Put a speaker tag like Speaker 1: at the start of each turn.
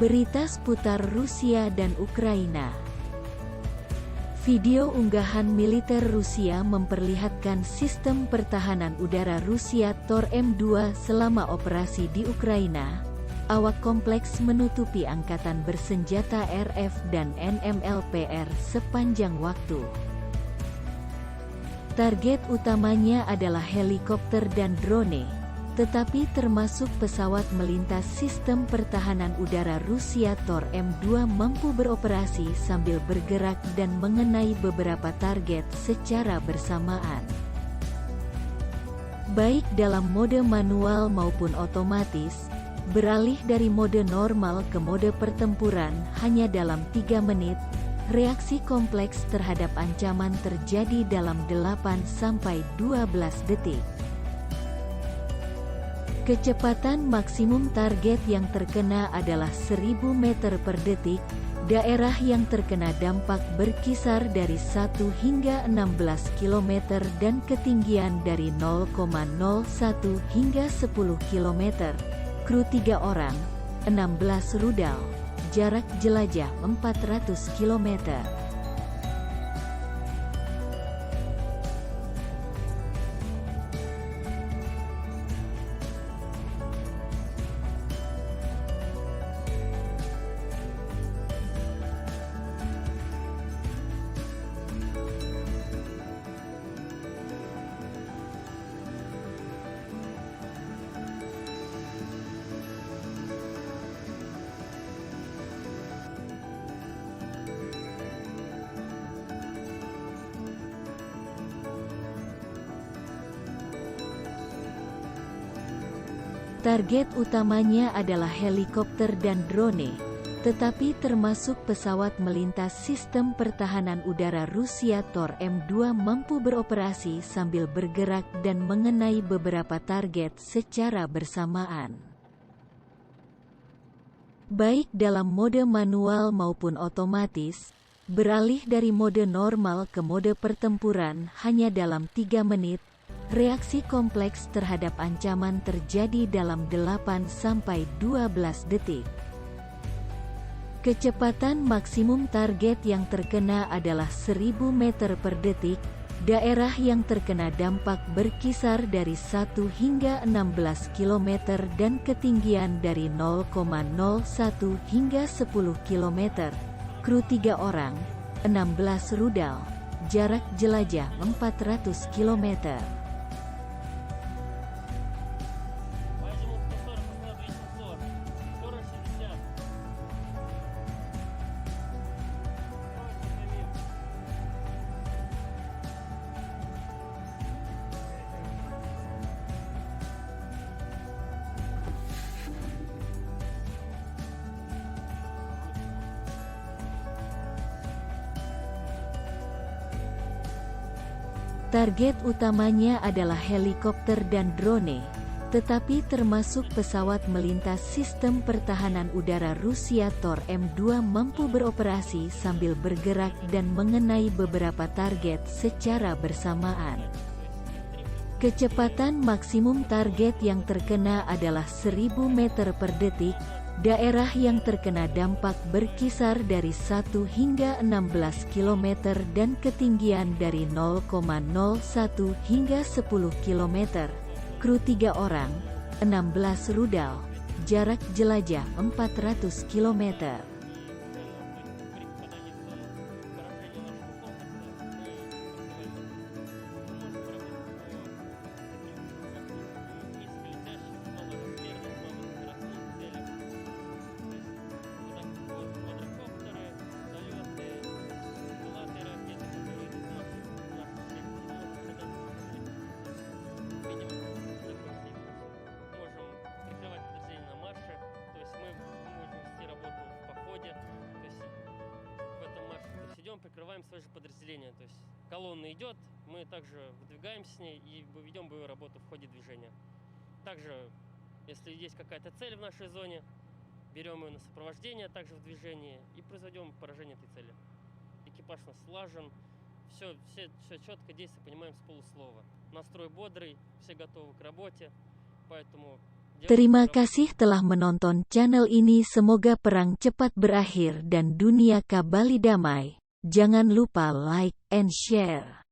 Speaker 1: Berita seputar Rusia dan Ukraina. Video unggahan militer Rusia memperlihatkan sistem pertahanan udara Rusia Tor M2 selama operasi di Ukraina. Awak kompleks menutupi angkatan bersenjata RF dan NMLPR sepanjang waktu. Target utamanya adalah helikopter dan drone, tetapi termasuk pesawat melintas. Sistem pertahanan udara Rusia Tor M2 mampu beroperasi sambil bergerak dan mengenai beberapa target secara bersamaan. Baik dalam mode manual maupun otomatis, beralih dari mode normal ke mode pertempuran hanya dalam 3 menit, reaksi kompleks terhadap ancaman terjadi dalam 8-12 detik. Kecepatan maksimum target yang terkena adalah 1000 meter per detik. Daerah yang terkena dampak berkisar dari 1 hingga 16 km dan ketinggian dari 0,01 hingga 10 km. Kru 3 orang, 16 rudal. Jarak jelajah 400 km. Target utamanya adalah helikopter dan drone, tetapi termasuk pesawat melintas. Sistem pertahanan udara Rusia Tor M2 mampu beroperasi sambil bergerak dan mengenai beberapa target secara bersamaan. Baik dalam mode manual maupun otomatis, beralih dari mode normal ke mode pertempuran hanya dalam 3 menit. Reaksi kompleks terhadap ancaman terjadi dalam 8-12 detik. Kecepatan maksimum target yang terkena adalah 1000 meter per detik. Daerah yang terkena dampak berkisar dari 1 hingga 16 km dan ketinggian dari 0,01 hingga 10 km. Kru 3 orang, 16 rudal. Jarak jelajah 400 km. Target utamanya adalah helikopter dan drone, tetapi termasuk pesawat melintas. Sistem pertahanan udara Rusia Tor M2 mampu beroperasi sambil bergerak dan mengenai beberapa target secara bersamaan. Kecepatan maksimum target yang terkena adalah 1000 meter per detik. Daerah yang terkena dampak berkisar dari 1 hingga 16 km dan ketinggian dari 0,01 hingga 10 km. Kru 3 orang, 16 rudal. Jarak jelajah 400 km.
Speaker 2: Прикрываем свое же подразделение, то есть колонна идет, мы также выдвигаемся с ней и ведем боевую работу в ходе движения. Также, если есть какая-то цель в нашей зоне, берем ее на сопровождение, также в движении, и производим поражение этой цели. Экипаж у нас слажен, все четко, действие понимаем с полуслова. Настрой бодрый, все готовы к работе, поэтому
Speaker 1: Terima kasih telah menonton channel ini. Semoga perang cepat berakhir dan dunia kembali damai. Jangan lupa like and share.